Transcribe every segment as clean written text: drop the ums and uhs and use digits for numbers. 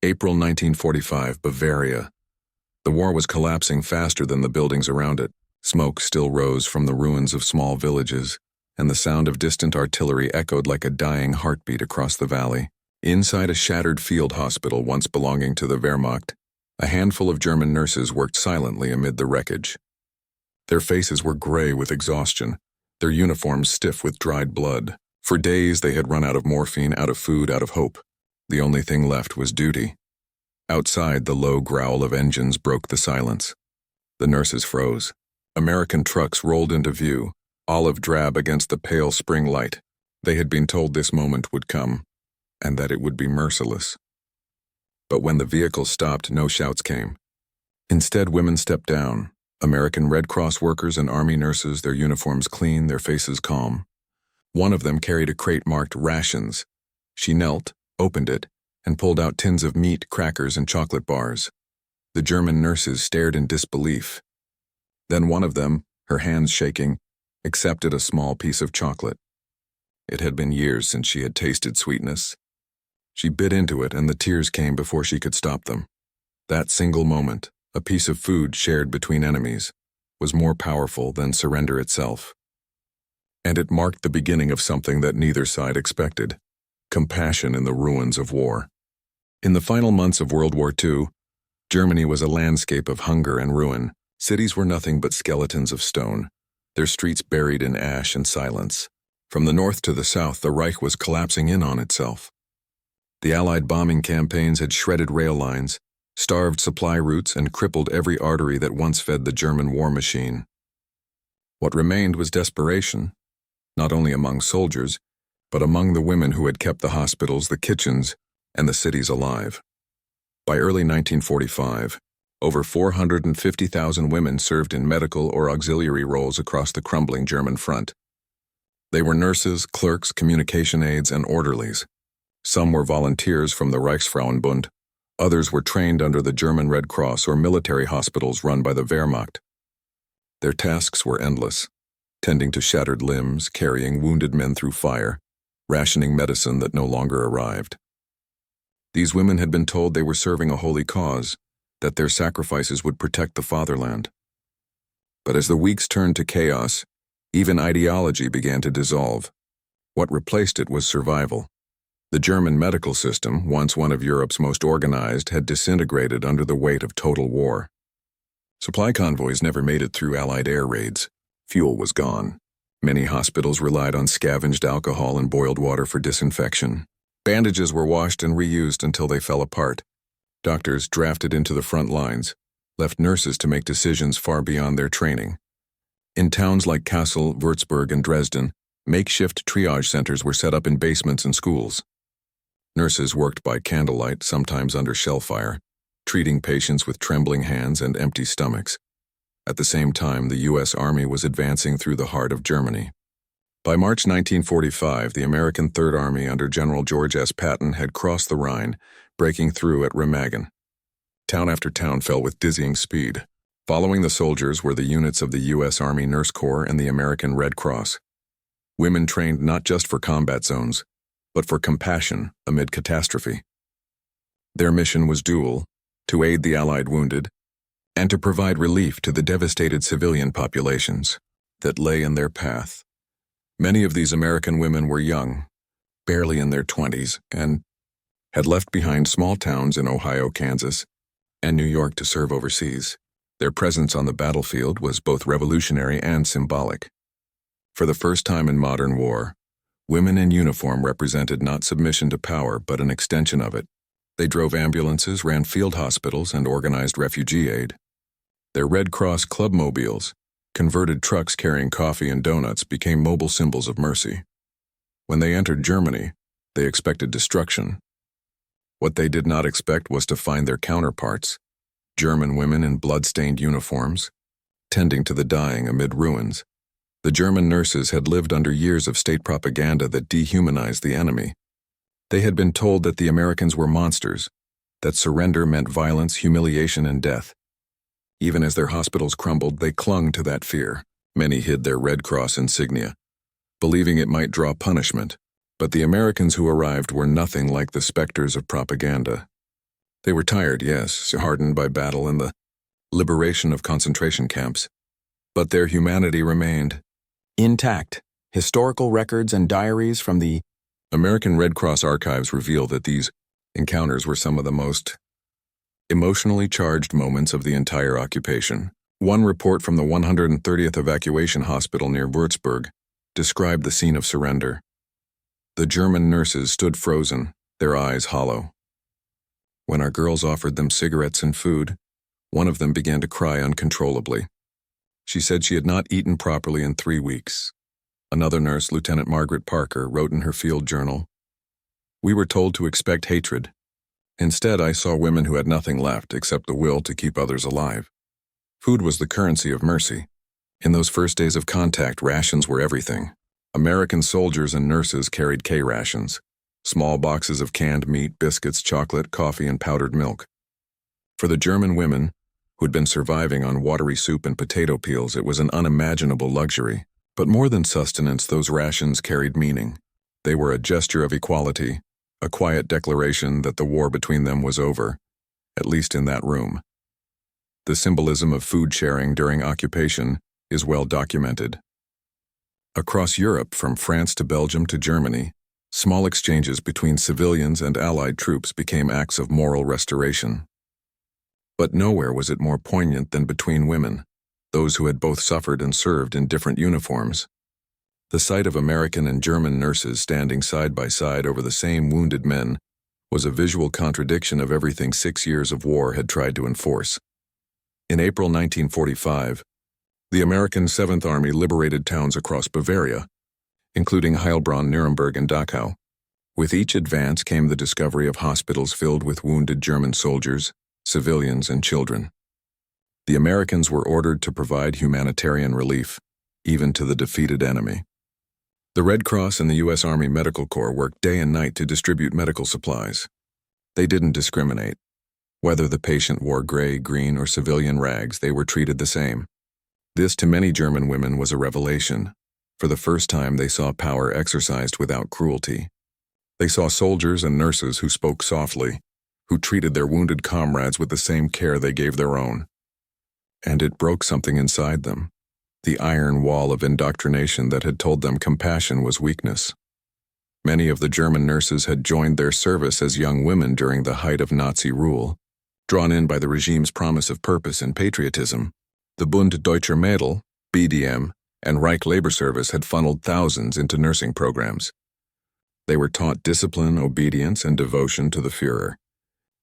April 1945, Bavaria. The war was collapsing faster than the buildings around it. Smoke still rose from the ruins of small villages, and the sound of distant artillery echoed like a dying heartbeat across the valley. Inside a shattered field hospital once belonging to the Wehrmacht, a handful of German nurses worked silently amid the wreckage. Their faces were gray with exhaustion, their uniforms stiff with dried blood. For days they had run out of morphine, out of food, out of hope. The only thing left was duty. Outside, the low growl of engines broke the silence. The nurses froze. American trucks rolled into view, olive drab against the pale spring light. They had been told this moment would come, and that it would be merciless. But when the vehicle stopped, no shouts came. Instead, women stepped down. American Red Cross workers and Army nurses, their uniforms clean, their faces calm. One of them carried a crate marked rations. She knelt, opened it, and pulled out tins of meat, crackers, and chocolate bars. The German nurses stared in disbelief. Then one of them, her hands shaking, accepted a small piece of chocolate. It had been years since she had tasted sweetness. She bit into it, and the tears came before she could stop them. That single moment, a piece of food shared between enemies, was more powerful than surrender itself. And it marked the beginning of something that neither side expected: compassion in the ruins of war. In the final months of World War II, Germany was a landscape of hunger and ruin. Cities were nothing but skeletons of stone, their streets buried in ash and silence. From the north to the south, the Reich was collapsing in on itself. The Allied bombing campaigns had shredded rail lines, starved supply routes, and crippled every artery that once fed the German war machine. What remained was desperation, not only among soldiers, but among the women who had kept the hospitals, the kitchens, and the cities alive. By early 1945, over 450,000 women served in medical or auxiliary roles across the crumbling German front. They were nurses, clerks, communication aides, and orderlies. Some were volunteers from the Reichsfrauenbund. Others were trained under the German Red Cross or military hospitals run by the Wehrmacht. Their tasks were endless: tending to shattered limbs, carrying wounded men through fire, rationing medicine that no longer arrived. These women had been told they were serving a holy cause, that their sacrifices would protect the fatherland. But as the weeks turned to chaos, even ideology began to dissolve. What replaced it was survival. The German medical system, once one of Europe's most organized, had disintegrated under the weight of total war. Supply convoys never made it through Allied air raids. Fuel was gone. Many hospitals relied on scavenged alcohol and boiled water for disinfection. Bandages were washed and reused until they fell apart. Doctors, drafted into the front lines, left nurses to make decisions far beyond their training. In towns like Kassel, Würzburg, and Dresden, makeshift triage centers were set up in basements and schools. Nurses worked by candlelight, sometimes under shell fire, treating patients with trembling hands and empty stomachs. At the same time, the U.S. Army was advancing through the heart of Germany. By March 1945, the American Third Army under General George S. Patton had crossed the Rhine, breaking through at Remagen. Town after town fell with dizzying speed. Following the soldiers were the units of the U.S. Army Nurse Corps and the American Red Cross. Women trained not just for combat zones, but for compassion amid catastrophe. Their mission was dual: to aid the Allied wounded, and to provide relief to the devastated civilian populations that lay in their path. Many of these American women were young, barely in their 20s, and had left behind small towns in Ohio, Kansas, and New York to serve overseas. Their presence on the battlefield was both revolutionary and symbolic. For the first time in modern war, women in uniform represented not submission to power, but an extension of it. They drove ambulances, ran field hospitals, and organized refugee aid. Their Red Cross clubmobiles, converted trucks carrying coffee and donuts, became mobile symbols of mercy. When they entered Germany, they expected destruction. What they did not expect was to find their counterparts, German women in blood-stained uniforms, tending to the dying amid ruins. The German nurses had lived under years of state propaganda that dehumanized the enemy. They had been told that the Americans were monsters, that surrender meant violence, humiliation, and death. Even as their hospitals crumbled, they clung to that fear. Many hid their Red Cross insignia, believing it might draw punishment. But the Americans who arrived were nothing like the specters of propaganda. They were tired, yes, hardened by battle and the liberation of concentration camps. But their humanity remained intact. Historical records and diaries from the American Red Cross archives reveal that these encounters were some of the most emotionally charged moments of the entire occupation. One report from the 130th Evacuation Hospital near Würzburg described the scene of surrender. The German nurses stood frozen, their eyes hollow. When our girls offered them cigarettes and food, one of them began to cry uncontrollably. She said she had not eaten properly in 3 weeks. Another nurse, Lieutenant Margaret Parker, wrote in her field journal, "We were told to expect hatred. Instead, I saw women who had nothing left except the will to keep others alive." Food was the currency of mercy. In those first days of contact, rations were everything. American soldiers and nurses carried K-rations, small boxes of canned meat, biscuits, chocolate, coffee, and powdered milk. For the German women, who had been surviving on watery soup and potato peels, it was an unimaginable luxury. But more than sustenance, those rations carried meaning. They were a gesture of equality, a quiet declaration that the war between them was over, at least in that room. The symbolism of food sharing during occupation is well documented. Across Europe, from France to Belgium to Germany, small exchanges between civilians and Allied troops became acts of moral restoration. But nowhere was it more poignant than between women, those who had both suffered and served in different uniforms. The sight of American and German nurses standing side by side over the same wounded men was a visual contradiction of everything 6 years of war had tried to enforce. In April 1945, the American 7th Army liberated towns across Bavaria, including Heilbronn, Nuremberg, and Dachau. With each advance came the discovery of hospitals filled with wounded German soldiers, civilians, and children. The Americans were ordered to provide humanitarian relief, even to the defeated enemy. The Red Cross and the U.S. Army Medical Corps worked day and night to distribute medical supplies. They didn't discriminate. Whether the patient wore gray, green, or civilian rags, they were treated the same. This, to many German women, was a revelation. For the first time, they saw power exercised without cruelty. They saw soldiers and nurses who spoke softly, who treated their wounded comrades with the same care they gave their own. And it broke something inside them, the iron wall of indoctrination that had told them compassion was weakness. Many of the German nurses had joined their service as young women during the height of Nazi rule. Drawn in by the regime's promise of purpose and patriotism, the Bund Deutscher Mädel, BDM, and Reich Labor Service had funneled thousands into nursing programs. They were taught discipline, obedience, and devotion to the Führer.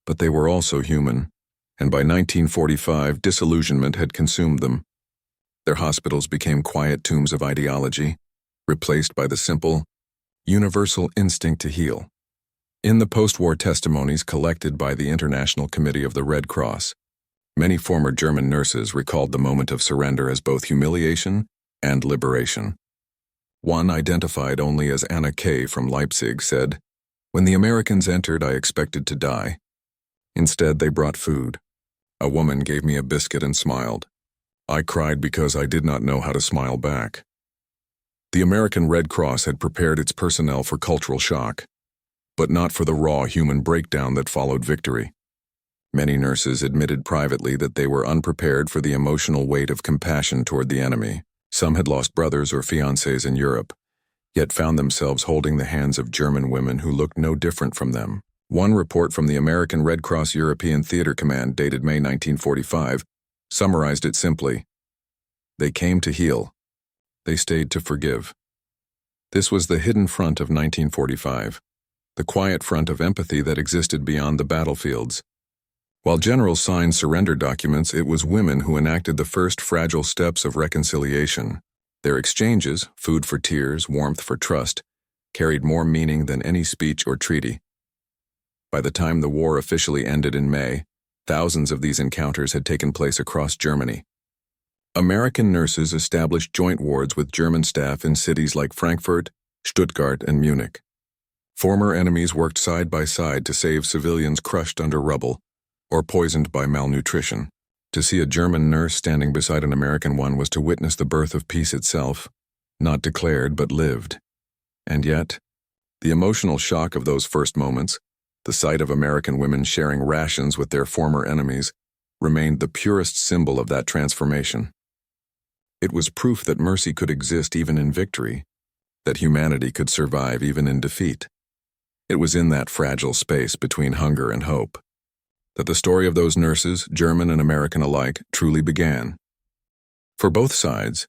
But they were also human, and by 1945, disillusionment had consumed them. Their hospitals became quiet tombs of ideology, replaced by the simple, universal instinct to heal. In the post-war testimonies collected by the International Committee of the Red Cross, many former German nurses recalled the moment of surrender as both humiliation and liberation. One, identified only as Anna K. from Leipzig, said, "When the Americans entered, I expected to die. Instead, they brought food. A woman gave me a biscuit and smiled. I cried because I did not know how to smile back." The American Red Cross had prepared its personnel for cultural shock, but not for the raw human breakdown that followed victory. Many nurses admitted privately that they were unprepared for the emotional weight of compassion toward the enemy. Some had lost brothers or fiancés in Europe, yet found themselves holding the hands of German women who looked no different from them. One report from the American Red Cross European Theater Command, dated May 1945, summarized it simply: "They came to heal. They stayed to forgive." This was the hidden front of 1945, the quiet front of empathy that existed beyond the battlefields. While generals signed surrender documents, it was women who enacted the first fragile steps of reconciliation. Their exchanges, food for tears, warmth for trust, carried more meaning than any speech or treaty. By the time the war officially ended in May, thousands of these encounters had taken place across Germany. American nurses established joint wards with German staff in cities like Frankfurt, Stuttgart, and Munich. Former enemies worked side by side to save civilians crushed under rubble or poisoned by malnutrition. To see a German nurse standing beside an American one was to witness the birth of peace itself, not declared but lived. And yet, the emotional shock of those first moments, The sight of American women sharing rations with their former enemies remained the purest symbol of that transformation. It was proof that mercy could exist even in victory, that humanity could survive even in defeat. It was in that fragile space between hunger and hope that the story of those nurses, German and American alike, truly began. For both sides,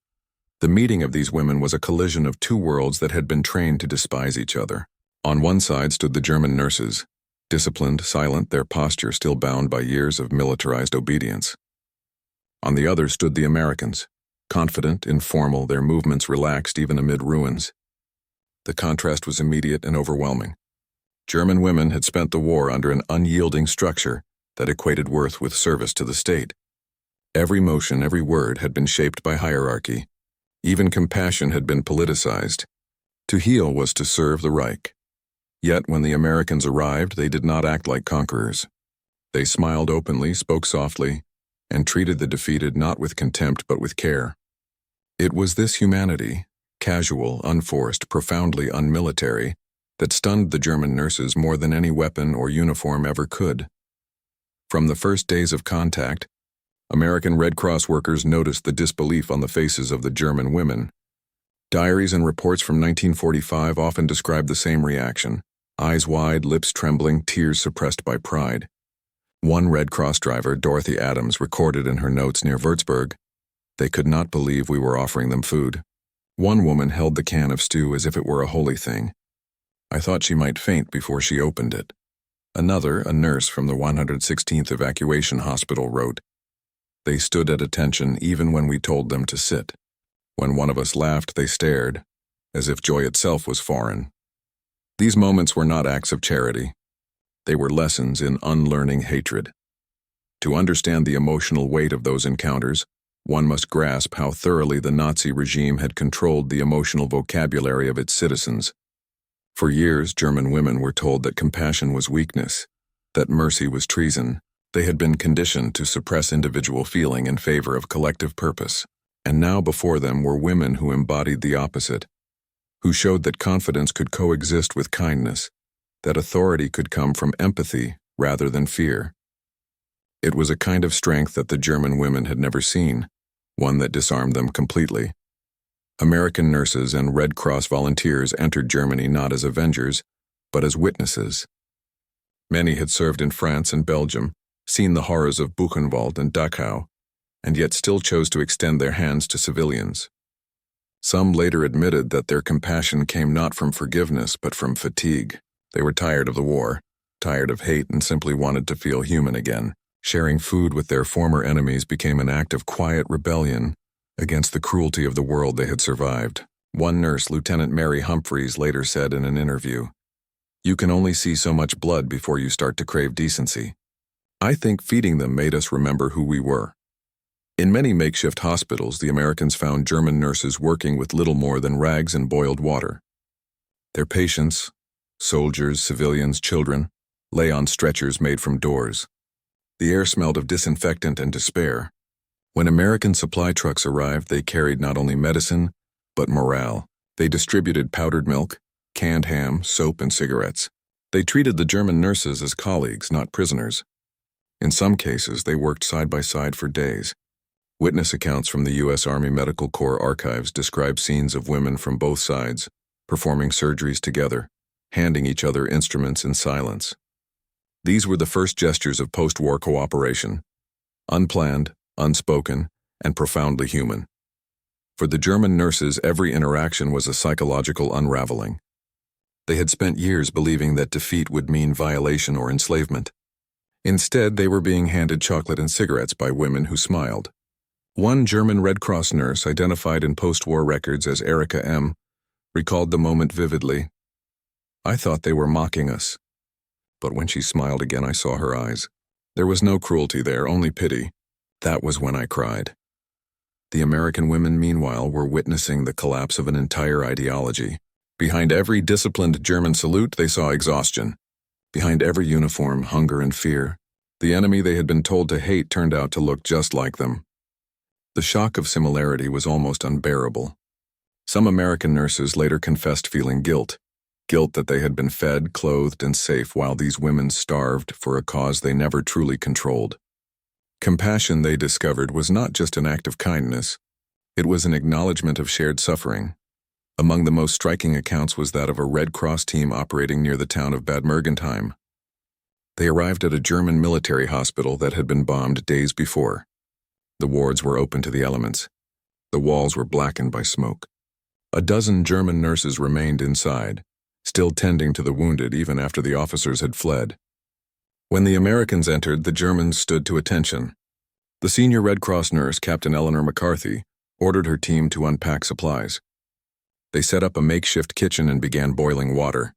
the meeting of these women was a collision of two worlds that had been trained to despise each other. On one side stood the German nurses, disciplined, silent, their posture still bound by years of militarized obedience. On the other stood the Americans, confident, informal, their movements relaxed even amid ruins. The contrast was immediate and overwhelming. German women had spent the war under an unyielding structure that equated worth with service to the state. Every motion, every word had been shaped by hierarchy. Even compassion had been politicized. To heal was to serve the Reich. Yet when the Americans arrived, they did not act like conquerors. They smiled openly, spoke softly, and treated the defeated not with contempt but with care. It was this humanity, casual, unforced, profoundly unmilitary, that stunned the German nurses more than any weapon or uniform ever could. From the first days of contact, American Red Cross workers noticed the disbelief on the faces of the German women. Diaries and reports from 1945 often describe the same reaction: eyes wide, lips trembling, tears suppressed by pride. One Red Cross driver, Dorothy Adams, recorded in her notes near Würzburg, "They could not believe we were offering them food. One woman held the can of stew as if it were a holy thing. I thought she might faint before she opened it." Another, a nurse from the 116th Evacuation Hospital, wrote, "They stood at attention even when we told them to sit. When one of us laughed, they stared, as if joy itself was foreign." These moments were not acts of charity. They were lessons in unlearning hatred. To understand the emotional weight of those encounters, one must grasp how thoroughly the Nazi regime had controlled the emotional vocabulary of its citizens. For years, German women were told that compassion was weakness, that mercy was treason. They had been conditioned to suppress individual feeling in favor of collective purpose. And now before them were women who embodied the opposite, who showed that confidence could coexist with kindness, that authority could come from empathy rather than fear. It was a kind of strength that the German women had never seen, one that disarmed them completely. American nurses and Red Cross volunteers entered Germany not as avengers, but as witnesses. Many had served in France and Belgium, seen the horrors of Buchenwald and Dachau, and yet still chose to extend their hands to civilians. Some later admitted that their compassion came not from forgiveness but from fatigue. They were tired of the war, tired of hate, and simply wanted to feel human again. Sharing food with their former enemies became an act of quiet rebellion against the cruelty of the world they had survived. One nurse, Lieutenant Mary Humphreys, later said in an interview, "You can only see so much blood before you start to crave decency." I think feeding them made us remember who we were. In many makeshift hospitals, the Americans found German nurses working with little more than rags and boiled water. Their patients, soldiers, civilians, children, lay on stretchers made from doors. The air smelled of disinfectant and despair. When American supply trucks arrived, they carried not only medicine, but morale. They distributed powdered milk, canned ham, soap, and cigarettes. They treated the German nurses as colleagues, not prisoners. In some cases, they worked side by side for days. Witness accounts from the U.S. Army Medical Corps archives describe scenes of women from both sides, performing surgeries together, handing each other instruments in silence. These were the first gestures of post-war cooperation, unplanned, unspoken, and profoundly human. For the German nurses, every interaction was a psychological unraveling. They had spent years believing that defeat would mean violation or enslavement. Instead, they were being handed chocolate and cigarettes by women who smiled. One German Red Cross nurse, identified in post-war records as Erika M., recalled the moment vividly. "I thought they were mocking us. But when she smiled again, I saw her eyes. There was no cruelty there, only pity. That was when I cried." The American women, meanwhile, were witnessing the collapse of an entire ideology. Behind every disciplined German salute, they saw exhaustion. Behind every uniform, hunger and fear. The enemy they had been told to hate turned out to look just like them. The shock of similarity was almost unbearable. Some American nurses later confessed feeling guilt. Guilt that they had been fed, clothed, and safe while these women starved for a cause they never truly controlled. Compassion, they discovered, was not just an act of kindness. It was an acknowledgement of shared suffering. Among the most striking accounts was that of a Red Cross team operating near the town of Bad Mergentheim. They arrived at a German military hospital that had been bombed days before. The wards were open to the elements. The walls were blackened by smoke. A dozen German nurses remained inside, still tending to the wounded even after the officers had fled. When the Americans entered, the Germans stood to attention. The senior Red Cross nurse, Captain Eleanor McCarthy, ordered her team to unpack supplies. They set up a makeshift kitchen and began boiling water.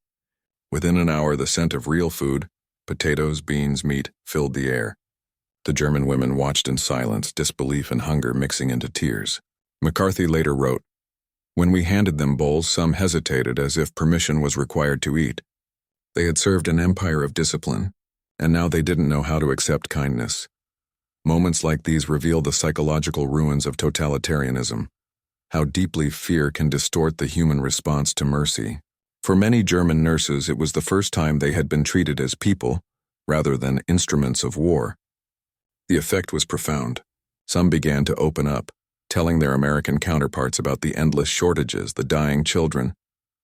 Within an hour, the scent of real food, potatoes, beans, meat, filled the air. The German women watched in silence, disbelief and hunger mixing into tears. McCarthy later wrote, "When we handed them bowls, some hesitated as if permission was required to eat. They had served an empire of discipline, and now they didn't know how to accept kindness." Moments like these reveal the psychological ruins of totalitarianism, how deeply fear can distort the human response to mercy. For many German nurses, it was the first time they had been treated as people, rather than instruments of war. The effect was profound. Some began to open up, telling their American counterparts about the endless shortages, the dying children,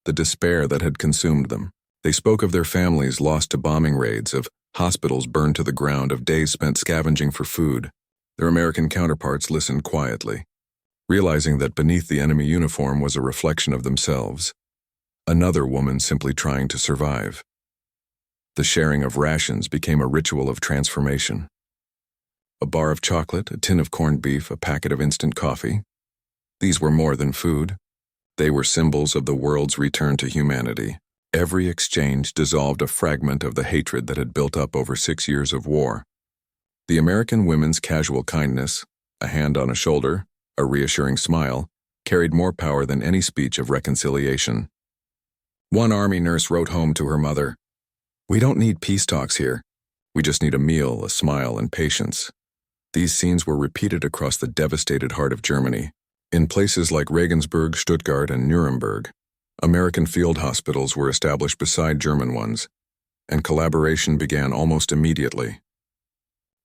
the despair that had consumed them. They spoke of their families lost to bombing raids, of hospitals burned to the ground, of days spent scavenging for food. Their American counterparts listened quietly, realizing that beneath the enemy uniform was a reflection of themselves. Another woman simply trying to survive. The sharing of rations became a ritual of transformation. A bar of chocolate, a tin of corned beef, a packet of instant coffee. These were more than food. They were symbols of the world's return to humanity. Every exchange dissolved a fragment of the hatred that had built up over 6 years of war. The American women's casual kindness, a hand on a shoulder, a reassuring smile, carried more power than any speech of reconciliation. One Army nurse wrote home to her mother, "We don't need peace talks here. We just need a meal, a smile, and patience." These scenes were repeated across the devastated heart of Germany. In places like Regensburg, Stuttgart, and Nuremberg, American field hospitals were established beside German ones, and collaboration began almost immediately.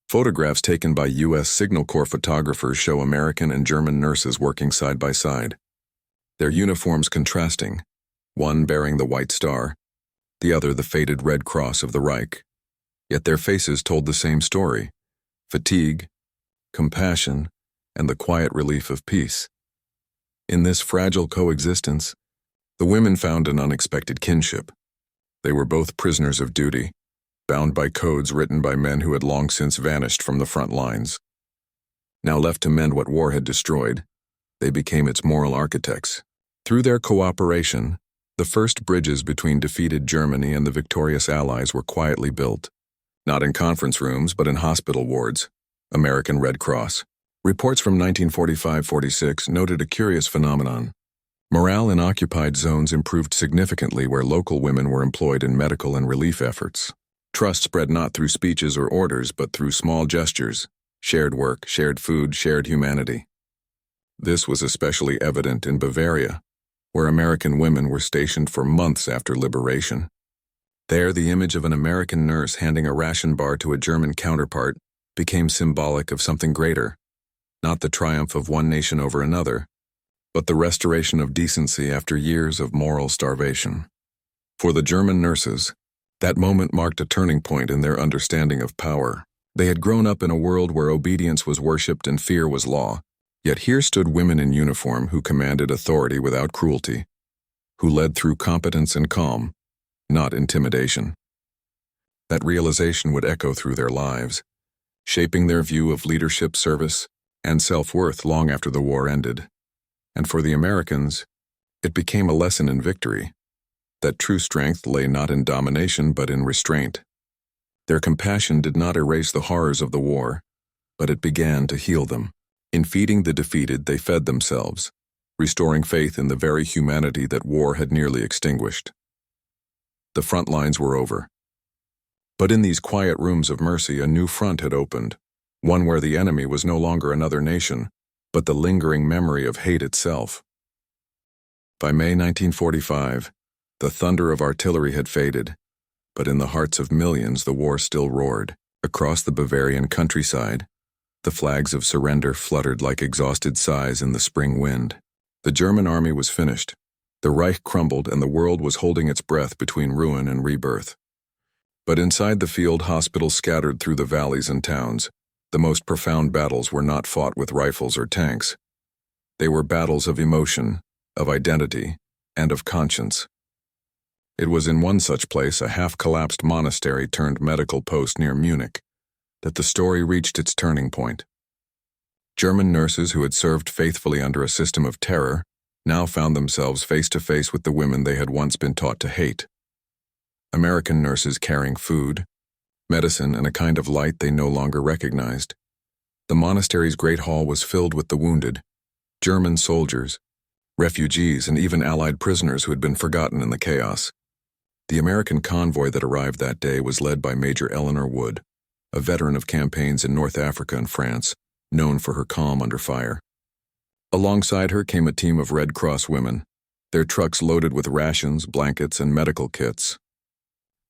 Photographs taken by U.S. Signal Corps photographers show American and German nurses working side by side, their uniforms contrasting, one bearing the White Star, the other the faded Red Cross of the Reich. Yet their faces told the same story: fatigue, compassion, and the quiet relief of peace. In this fragile coexistence, the women found an unexpected kinship. They were both prisoners of duty, bound by codes written by men who had long since vanished from the front lines. Now left to mend what war had destroyed, they became its moral architects. Through their cooperation, the first bridges between defeated Germany and the victorious Allies were quietly built, not in conference rooms but in hospital wards. American Red Cross. Reports from 1945-46 noted a curious phenomenon. Morale in occupied zones improved significantly where local women were employed in medical and relief efforts. Trust spread not through speeches or orders but through small gestures, shared work, shared food, shared humanity. This was especially evident in Bavaria, where American women were stationed for months after liberation. There, the image of an American nurse handing a ration bar to a German counterpart became symbolic of something greater, not the triumph of one nation over another, but the restoration of decency after years of moral starvation. For the German nurses, that moment marked a turning point in their understanding of power. They had grown up in a world where obedience was worshipped and fear was law, yet here stood women in uniform who commanded authority without cruelty, who led through competence and calm, not intimidation. That realization would echo through their lives, shaping their view of leadership, service, and self-worth long after the war ended. And for the Americans, it became a lesson in victory, that true strength lay not in domination but in restraint. Their compassion did not erase the horrors of the war, but it began to heal them. In feeding the defeated, they fed themselves, restoring faith in the very humanity that war had nearly extinguished. The front lines were over. But in these quiet rooms of mercy, a new front had opened, one where the enemy was no longer another nation, but the lingering memory of hate itself. By May 1945, The thunder of artillery had faded, but in the hearts of millions the war still roared. Across the Bavarian countryside, the flags of surrender fluttered like exhausted sighs in the spring wind. The German army was finished. The Reich crumbled and the world was holding its breath between ruin and rebirth. But inside the field, hospitals scattered through the valleys and towns. The most profound battles were not fought with rifles or tanks. They were battles of emotion, of identity, and of conscience. It was in one such place, a half-collapsed monastery turned medical post near Munich, that the story reached its turning point. German nurses who had served faithfully under a system of terror now found themselves face to face with the women they had once been taught to hate. American nurses carrying food, medicine, and a kind of light they no longer recognized. The monastery's great hall was filled with the wounded, German soldiers, refugees, and even Allied prisoners who had been forgotten in the chaos. The American convoy that arrived that day was led by Major Eleanor Wood, a veteran of campaigns in North Africa and France, known for her calm under fire. Alongside her came a team of Red Cross women, their trucks loaded with rations, blankets, and medical kits.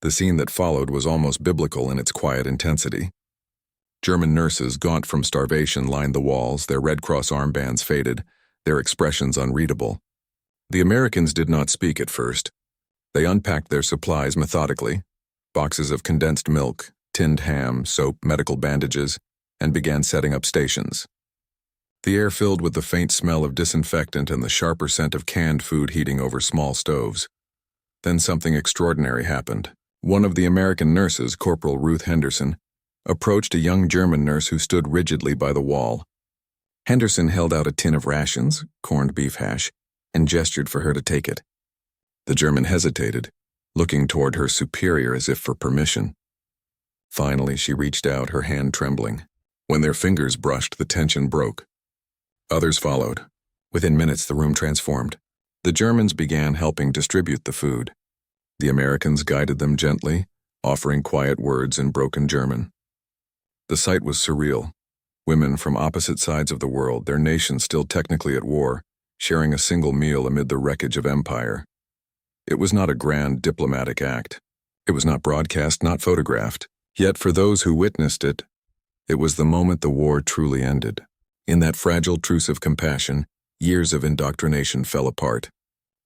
The scene that followed was almost biblical in its quiet intensity. German nurses, gaunt from starvation, lined the walls, their Red Cross armbands faded, their expressions unreadable. The Americans did not speak at first. They unpacked their supplies methodically, boxes of condensed milk, tinned ham, soap, medical bandages, and began setting up stations. The air filled with the faint smell of disinfectant and the sharper scent of canned food heating over small stoves. Then something extraordinary happened. One of the American nurses, Corporal Ruth Henderson, approached a young German nurse who stood rigidly by the wall. Henderson held out a tin of rations, corned beef hash, and gestured for her to take it. The German hesitated, looking toward her superior as if for permission. Finally, she reached out, her hand trembling. When their fingers brushed, the tension broke. Others followed. Within minutes, the room transformed. The Germans began helping distribute the food. The Americans guided them gently, offering quiet words in broken German. The sight was surreal. Women from opposite sides of the world, their nations still technically at war, sharing a single meal amid the wreckage of empire. It was not a grand diplomatic act. It was not broadcast, not photographed. Yet for those who witnessed it, it was the moment the war truly ended. In that fragile truce of compassion, years of indoctrination fell apart.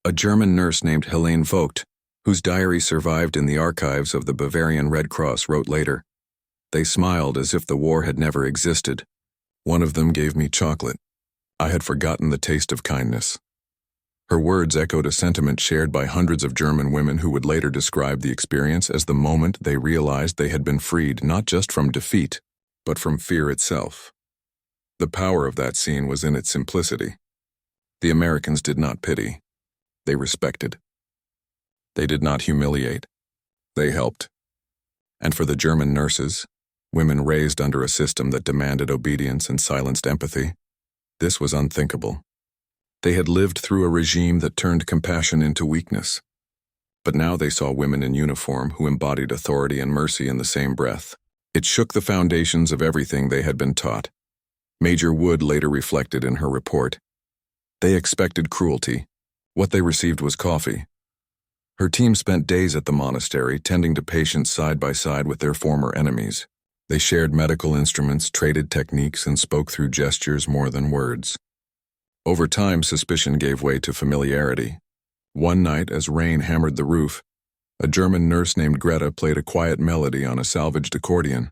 A German nurse named Helene Vogt, whose diary survived in the archives of the Bavarian Red Cross, wrote later, "They smiled as if the war had never existed. One of them gave me chocolate. I had forgotten the taste of kindness." Her words echoed a sentiment shared by hundreds of German women who would later describe the experience as the moment they realized they had been freed not just from defeat, but from fear itself. The power of that scene was in its simplicity. The Americans did not pity. They respected. They did not humiliate. They helped. And for the German nurses, women raised under a system that demanded obedience and silenced empathy, this was unthinkable. They had lived through a regime that turned compassion into weakness. But now they saw women in uniform who embodied authority and mercy in the same breath. It shook the foundations of everything they had been taught. Major Wood later reflected in her report, "They expected cruelty. What they received was coffee." Her team spent days at the monastery, tending to patients side by side with their former enemies. They shared medical instruments, traded techniques, and spoke through gestures more than words. Over time, suspicion gave way to familiarity. One night, as rain hammered the roof, a German nurse named Greta played a quiet melody on a salvaged accordion.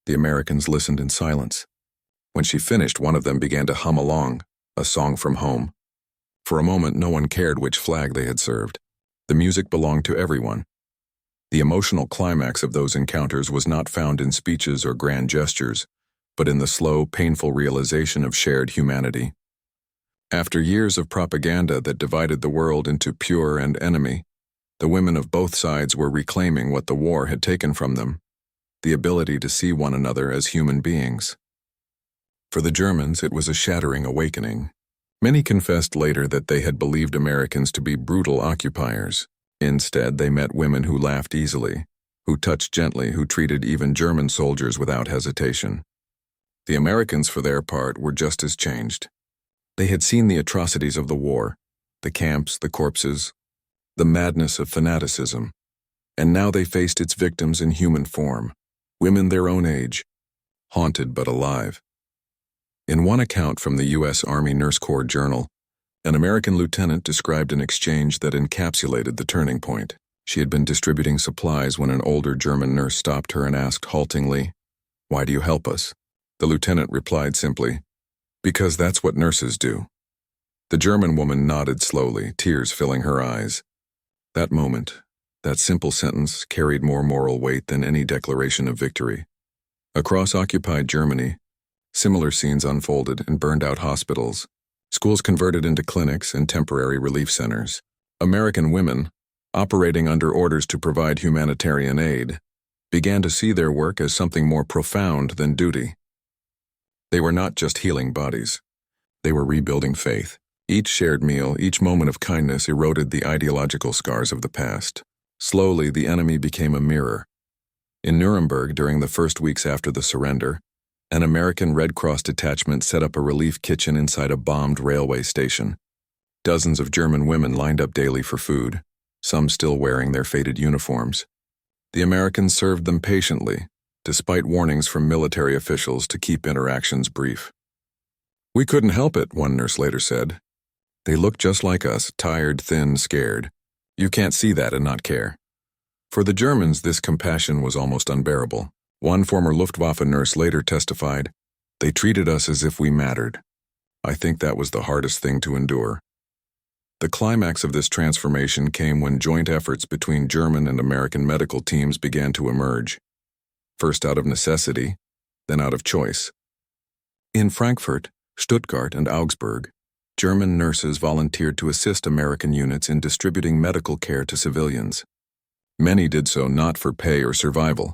The Americans listened in silence. When she finished, one of them began to hum along, a song from home. For a moment, no one cared which flag they had served. The music belonged to everyone. The emotional climax of those encounters was not found in speeches or grand gestures, but in the slow, painful realization of shared humanity. After years of propaganda that divided the world into pure and enemy, the women of both sides were reclaiming what the war had taken from them, the ability to see one another as human beings. For the Germans, it was a shattering awakening. Many confessed later that they had believed Americans to be brutal occupiers. Instead, they met women who laughed easily, who touched gently, who treated even German soldiers without hesitation. The Americans, for their part, were just as changed. They had seen the atrocities of the war, the camps, the corpses. the madness of fanaticism. And now they faced its victims in human form, women their own age, haunted but alive. In one account from the U.S. Army Nurse Corps Journal, an American lieutenant described an exchange that encapsulated the turning point. She had been distributing supplies when an older German nurse stopped her and asked haltingly, "Why do you help us?" The lieutenant replied simply, "Because that's what nurses do." The German woman nodded slowly, tears filling her eyes. That moment, that simple sentence, carried more moral weight than any declaration of victory. Across occupied Germany, similar scenes unfolded in burned-out hospitals, schools converted into clinics and temporary relief centers. American women, operating under orders to provide humanitarian aid, began to see their work as something more profound than duty. They were not just healing bodies. They were rebuilding faith. Each shared meal, each moment of kindness eroded the ideological scars of the past. Slowly, the enemy became a mirror. In Nuremberg, during the first weeks after the surrender, an American Red Cross detachment set up a relief kitchen inside a bombed railway station. Dozens of German women lined up daily for food, some still wearing their faded uniforms. The Americans served them patiently, despite warnings from military officials to keep interactions brief. "We couldn't help it," one nurse later said. "They look just like us, tired, thin, scared. You can't see that and not care." For the Germans, this compassion was almost unbearable. One former Luftwaffe nurse later testified, "They treated us as if we mattered. I think that was the hardest thing to endure." The climax of this transformation came when joint efforts between German and American medical teams began to emerge, first out of necessity, then out of choice. In Frankfurt, Stuttgart, and Augsburg, German nurses volunteered to assist American units in distributing medical care to civilians. Many did so not for pay or survival,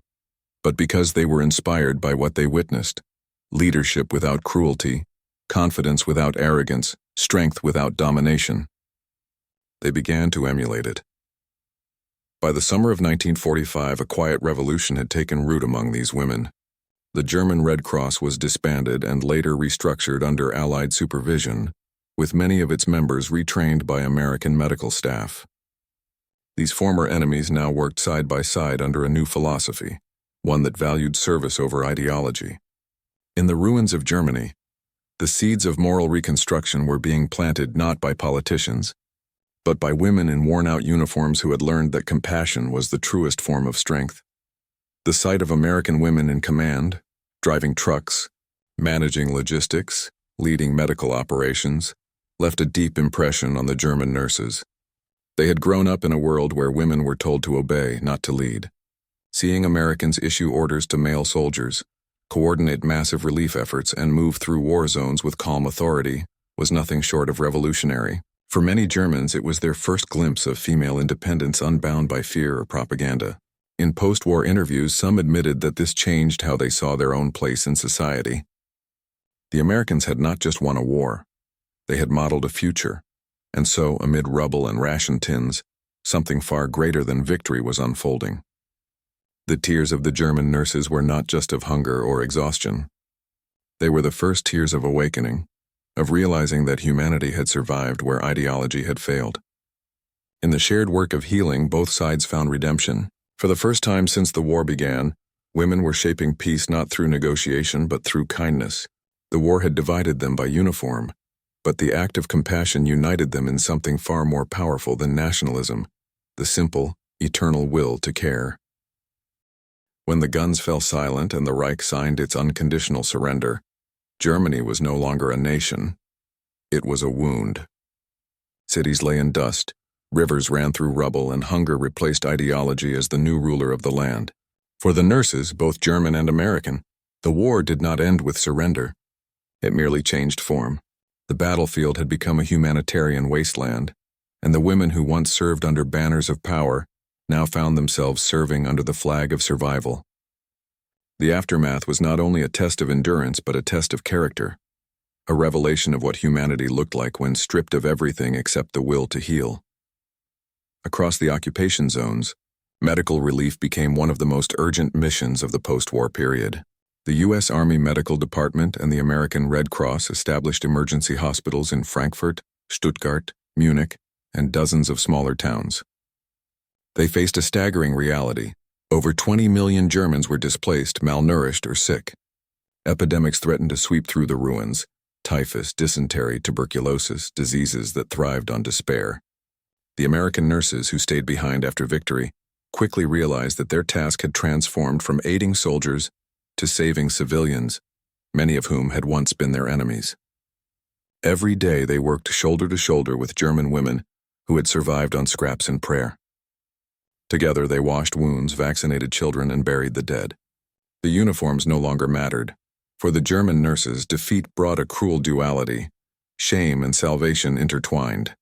but because they were inspired by what they witnessed: leadership without cruelty, confidence without arrogance, strength without domination. They began to emulate it. By the summer of 1945, a quiet revolution had taken root among these women. The German Red Cross was disbanded and later restructured under Allied supervision, with many of its members retrained by American medical staff. These former enemies now worked side by side under a new philosophy, one that valued service over ideology. In the ruins of Germany, the seeds of moral reconstruction were being planted not by politicians, but by women in worn-out uniforms who had learned that compassion was the truest form of strength. The sight of American women in command, driving trucks, managing logistics, leading medical operations, left a deep impression on the German nurses. They had grown up in a world where women were told to obey, not to lead. Seeing Americans issue orders to male soldiers, coordinate massive relief efforts, and move through war zones with calm authority was nothing short of revolutionary. For many Germans, it was their first glimpse of female independence unbound by fear or propaganda. In post-war interviews, some admitted that this changed how they saw their own place in society. The Americans had not just won a war, they had modeled a future, and so, amid rubble and ration tins, something far greater than victory was unfolding. The tears of the German nurses were not just of hunger or exhaustion. They were the first tears of awakening, of realizing that humanity had survived where ideology had failed. In the shared work of healing, both sides found redemption. For the first time since the war began, women were shaping peace not through negotiation but through kindness. The war had divided them by uniform, but the act of compassion united them in something far more powerful than nationalism: the simple, eternal will to care. When the guns fell silent and the Reich signed its unconditional surrender, Germany was no longer a nation. It was a wound. Cities lay in dust, rivers ran through rubble, and hunger replaced ideology as the new ruler of the land. For the nurses, both German and American, the war did not end with surrender. It merely changed form. The battlefield had become a humanitarian wasteland, and the women who once served under banners of power now found themselves serving under the flag of survival. The aftermath was not only a test of endurance but a test of character, a revelation of what humanity looked like when stripped of everything except the will to heal. Across the occupation zones, medical relief became one of the most urgent missions of the post-war period. The U.S. Army Medical Department and the American Red Cross established emergency hospitals in Frankfurt, Stuttgart, Munich, and dozens of smaller towns. They faced a staggering reality. Over 20 million Germans were displaced, malnourished, or sick. Epidemics threatened to sweep through the ruins: typhus, dysentery, tuberculosis, diseases that thrived on despair. The American nurses who stayed behind after victory quickly realized that their task had transformed from aiding soldiers to saving civilians, many of whom had once been their enemies. Every day they worked shoulder to shoulder with German women who had survived on scraps and prayer. Together they washed wounds, vaccinated children, and buried the dead. The uniforms no longer mattered. For the German nurses, defeat brought a cruel duality: shame and salvation intertwined.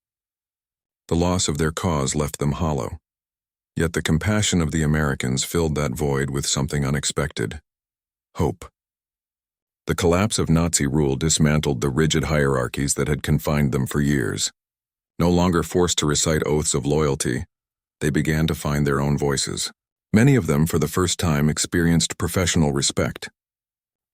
The loss of their cause left them hollow. Yet the compassion of the Americans filled that void with something unexpected: hope. The collapse of Nazi rule dismantled the rigid hierarchies that had confined them for years. No longer forced to recite oaths of loyalty, they began to find their own voices. Many of them, for the first time, experienced professional respect.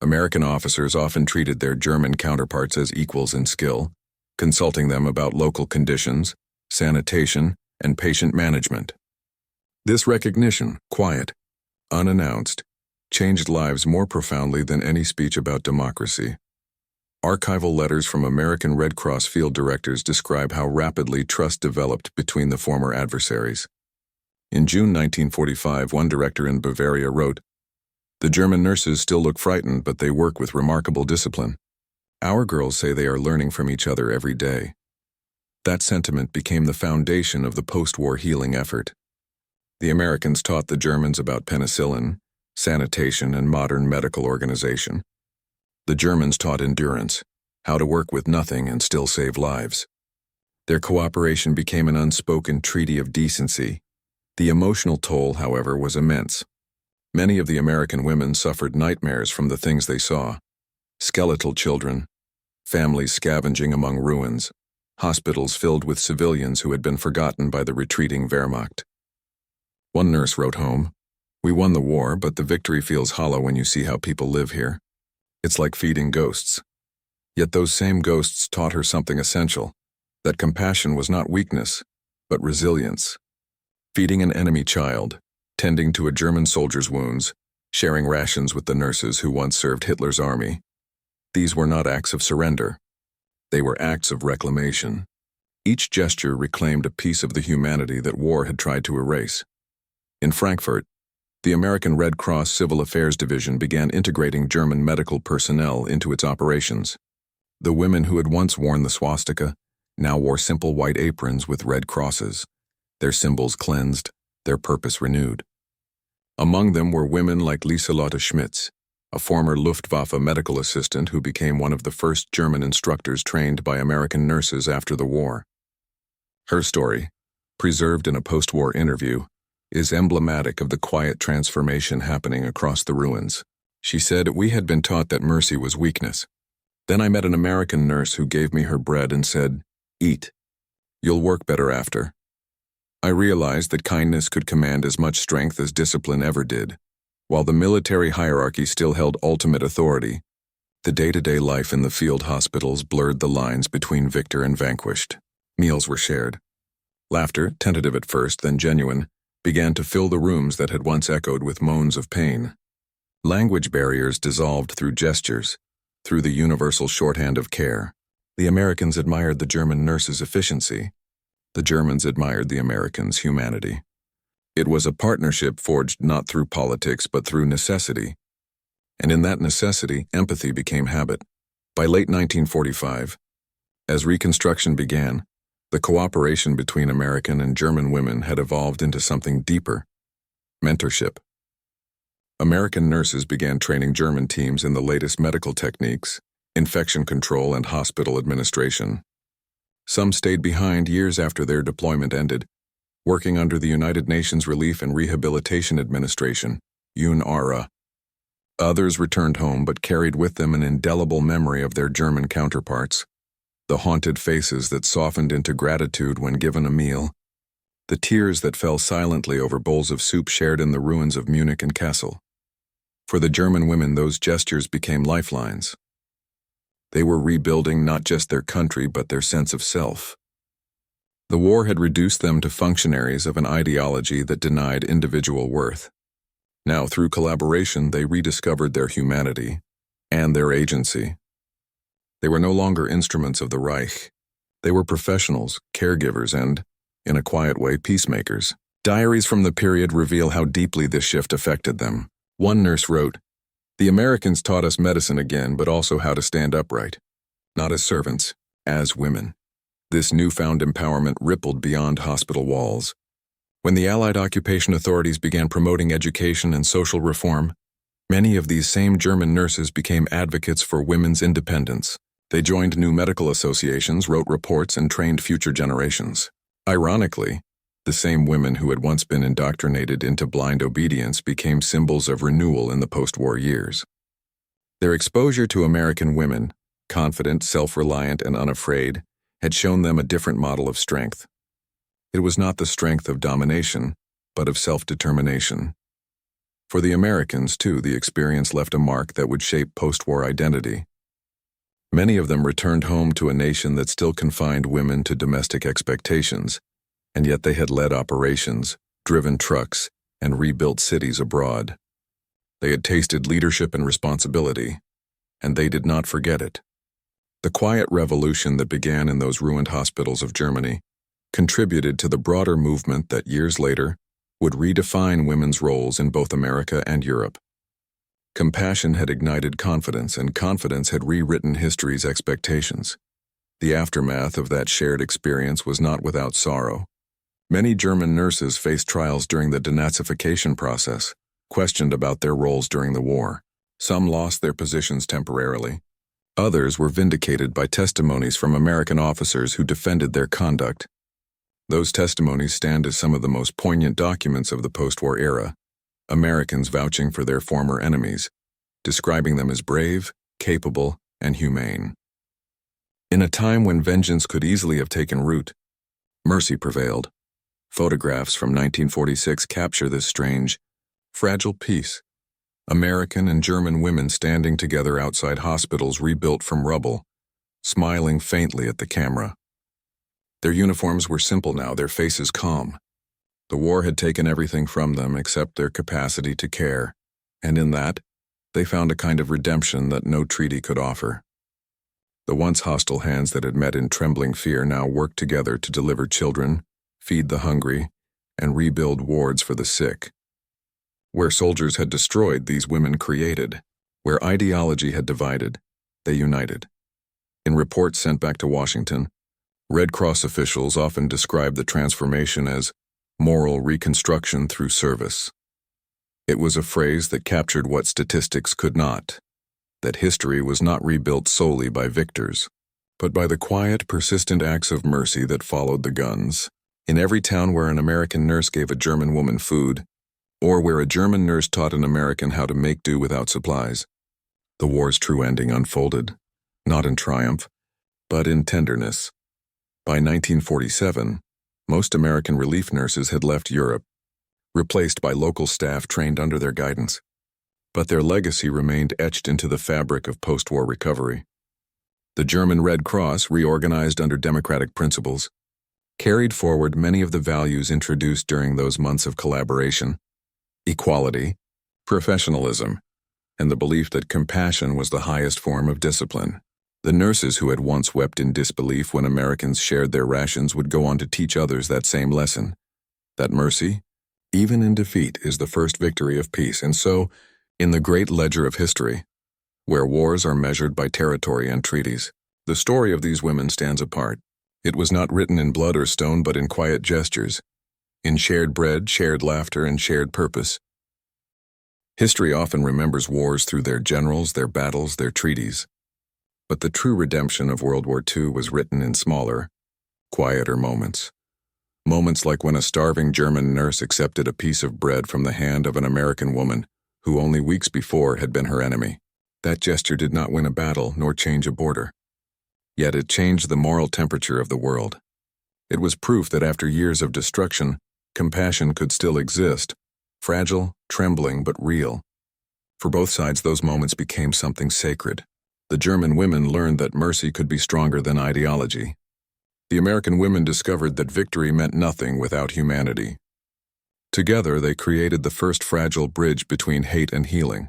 American officers often treated their German counterparts as equals in skill, consulting them about local conditions, sanitation, and patient management. This recognition, quiet, unannounced, changed lives more profoundly than any speech about democracy. Archival letters from American Red Cross field directors describe how rapidly trust developed between the former adversaries. In June 1945, one director in Bavaria wrote, "The German nurses still look frightened, but they work with remarkable discipline. Our girls say they are learning from each other every day." That sentiment became the foundation of the post-war healing effort. The Americans taught the Germans about penicillin, sanitation, and modern medical organization. The Germans taught endurance, how to work with nothing and still save lives. Their cooperation became an unspoken treaty of decency. The emotional toll, however, was immense. Many of the American women suffered nightmares from the things they saw: skeletal children, families scavenging among ruins, hospitals filled with civilians who had been forgotten by the retreating Wehrmacht. One nurse wrote home, "We won the war, but the victory feels hollow when you see how people live here. It's like feeding ghosts." Yet those same ghosts taught her something essential: that compassion was not weakness, but resilience. Feeding an enemy child, tending to a German soldier's wounds, sharing rations with the nurses who once served Hitler's army. These were not acts of surrender. They were acts of reclamation. Each gesture reclaimed a piece of the humanity that war had tried to erase. In Frankfurt, the American Red Cross Civil Affairs Division began integrating German medical personnel into its operations. The women who had once worn the swastika now wore simple white aprons with red crosses, their symbols cleansed, their purpose renewed. Among them were women like Lieselotte Schmitz, a former Luftwaffe medical assistant who became one of the first German instructors trained by American nurses after the war. Her story, preserved in a post-war interview, is emblematic of the quiet transformation happening across the ruins. She said, "We had been taught that mercy was weakness. Then I met an American nurse who gave me her bread and said, 'Eat. You'll work better after.' I realized that kindness could command as much strength as discipline ever did. While the military hierarchy still held ultimate authority, the day-to-day life in the field hospitals blurred the lines between victor and vanquished. Meals were shared. Laughter, tentative at first, then genuine, began to fill the rooms that had once echoed with moans of pain. Language barriers dissolved through gestures, through the universal shorthand of care. The Americans admired the German nurses' efficiency. The Germans admired the Americans' humanity. It was a partnership forged not through politics but through necessity. And in that necessity, empathy became habit. By late 1945, as Reconstruction began, the cooperation between American and German women had evolved into something deeper: mentorship. American nurses began training German teams in the latest medical techniques, infection control, and hospital administration. Some stayed behind years after their deployment ended, working under the United Nations Relief and Rehabilitation Administration, UNRWA. Others returned home but carried with them an indelible memory of their German counterparts: the haunted faces that softened into gratitude when given a meal, the tears that fell silently over bowls of soup shared in the ruins of Munich and Kassel. For the German women, those gestures became lifelines. They were rebuilding not just their country but their sense of self. The war had reduced them to functionaries of an ideology that denied individual worth. Now, through collaboration, they rediscovered their humanity and their agency. They were no longer instruments of the Reich. They were professionals, caregivers, and, in a quiet way, peacemakers. Diaries from the period reveal how deeply this shift affected them. One nurse wrote, "The Americans taught us medicine again, but also how to stand upright. Not as servants, as women." This newfound empowerment rippled beyond hospital walls. When the Allied occupation authorities began promoting education and social reform, many of these same German nurses became advocates for women's independence. They joined new medical associations, wrote reports, and trained future generations. Ironically, the same women who had once been indoctrinated into blind obedience became symbols of renewal in the post-war years. Their exposure to American women, confident, self-reliant, and unafraid, had shown them a different model of strength. It was not the strength of domination, but of self-determination. For the Americans, too, the experience left a mark that would shape post-war identity. Many of them returned home to a nation that still confined women to domestic expectations, and yet they had led operations, driven trucks, and rebuilt cities abroad. They had tasted leadership and responsibility, and they did not forget it. The quiet revolution that began in those ruined hospitals of Germany contributed to the broader movement that years later would redefine women's roles in both America and Europe. Compassion had ignited confidence, and confidence had rewritten history's expectations. The aftermath of that shared experience was not without sorrow. Many German nurses faced trials during the denazification process, questioned about their roles during the war. Some lost their positions temporarily. Others were vindicated by testimonies from American officers who defended their conduct. Those testimonies stand as some of the most poignant documents of the post-war era, Americans vouching for their former enemies, describing them as brave, capable, and humane. In a time when vengeance could easily have taken root, mercy prevailed. Photographs from 1946 capture this strange, fragile peace. American and German women standing together outside hospitals rebuilt from rubble, smiling faintly at the camera. Their uniforms were simple now, their faces calm. The war had taken everything from them except their capacity to care, and in that, they found a kind of redemption that no treaty could offer. The once hostile hands that had met in trembling fear now worked together to deliver children, feed the hungry, and rebuild wards for the sick. Where soldiers had destroyed, these women created. Where ideology had divided, they united. In reports sent back to Washington, Red Cross officials often described the transformation as moral reconstruction through service. It was a phrase that captured what statistics could not, that history was not rebuilt solely by victors, but by the quiet, persistent acts of mercy that followed the guns. In every town where an American nurse gave a German woman food, or where a German nurse taught an American how to make do without supplies, the war's true ending unfolded, not in triumph, but in tenderness. By 1947, most American relief nurses had left Europe, replaced by local staff trained under their guidance. But their legacy remained etched into the fabric of post-war recovery. The German Red Cross, reorganized under democratic principles, carried forward many of the values introduced during those months of collaboration: equality, professionalism, and the belief that compassion was the highest form of discipline. The nurses who had once wept in disbelief when Americans shared their rations would go on to teach others that same lesson, that mercy, even in defeat, is the first victory of peace. And so, in the great ledger of history, where wars are measured by territory and treaties, the story of these women stands apart. It was not written in blood or stone, but in quiet gestures, in shared bread, shared laughter, and shared purpose. History often remembers wars through their generals, their battles, their treaties. But the true redemption of World War II was written in smaller, quieter moments. Moments like when a starving German nurse accepted a piece of bread from the hand of an American woman who only weeks before had been her enemy. That gesture did not win a battle nor change a border. Yet it changed the moral temperature of the world. It was proof that after years of destruction, compassion could still exist, fragile, trembling, but real. For both sides, those moments became something sacred. The German women learned that mercy could be stronger than ideology. The American women discovered that victory meant nothing without humanity. Together, they created the first fragile bridge between hate and healing.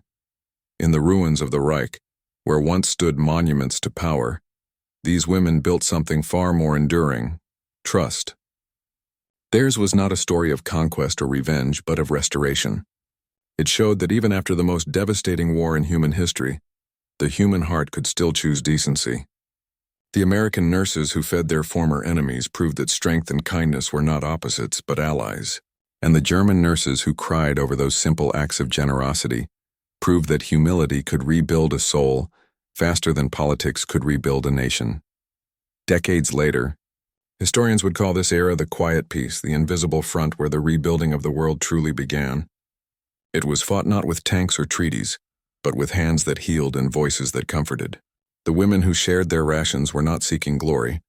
In the ruins of the Reich, where once stood monuments to power, these women built something far more enduring: trust. Theirs was not a story of conquest or revenge, but of restoration. It showed that even after the most devastating war in human history, the human heart could still choose decency. The American nurses who fed their former enemies proved that strength and kindness were not opposites, but allies. And the German nurses who cried over those simple acts of generosity proved that humility could rebuild a soul faster than politics could rebuild a nation. Decades later, historians would call this era the quiet peace, the invisible front where the rebuilding of the world truly began. It was fought not with tanks or treaties, but with hands that healed and voices that comforted. The women who shared their rations were not seeking glory.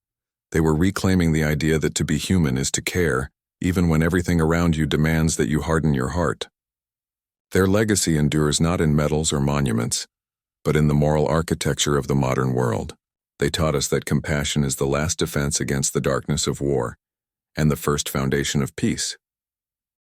They were reclaiming the idea that to be human is to care, even when everything around you demands that you harden your heart. Their legacy endures not in medals or monuments, but in the moral architecture of the modern world. They taught us that compassion is the last defense against the darkness of war, and the first foundation of peace.